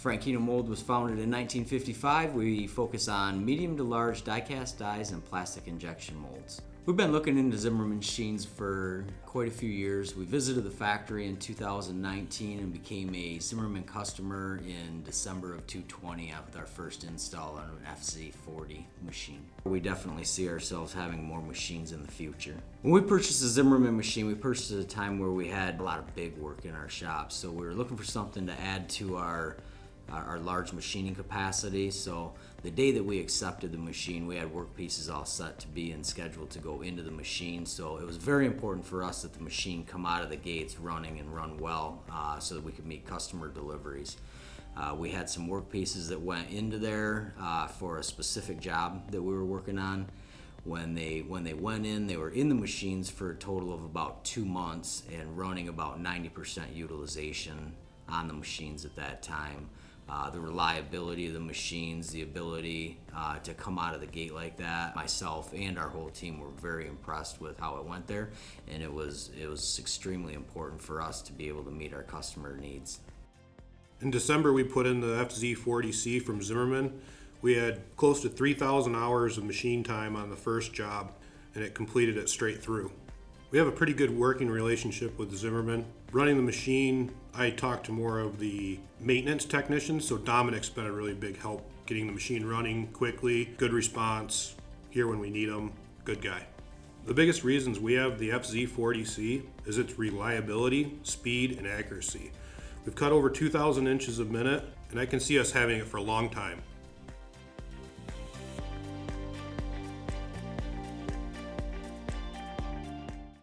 Franchino Mold was founded in 1955. We focus on medium to large die-cast dies and plastic injection molds. We've been looking into Zimmermann machines for quite a few years. We visited the factory in 2019 and became a Zimmermann customer in December of 2020 with our first install on an FZ40 machine. We definitely see ourselves having more machines in the future. When we purchased a Zimmermann machine, we purchased at a time where we had a lot of big work in our shop. So we were looking for something to add to our large machining capacity. So the day that we accepted the machine, we had work pieces all set to be and scheduled to go into the machine. So it was very important for us that the machine come out of the gates running and run well so that we could meet customer deliveries. We had some work pieces that went into there for a specific job that we were working on. When they went in, they were in the machines for a total of about 2 months and running about 90% utilization on the machines at that time. The reliability of the machines, the ability to come out of the gate like that, myself and our whole team were very impressed with how it went there, and it was extremely important for us to be able to meet our customer needs. In December, we put in the FZ40c from Zimmermann. We had close to 3,000 hours of machine time on the first job, and it completed it straight through. We have a pretty good working relationship with Zimmermann. Running the machine, I talked to more of the maintenance technicians, so Dominic's been a really big help getting the machine running quickly, good response, here when we need them, good guy. The biggest reasons we have the FZ40c is its reliability, speed, and accuracy. We've cut over 2,000 inches a minute, and I can see us having it for a long time.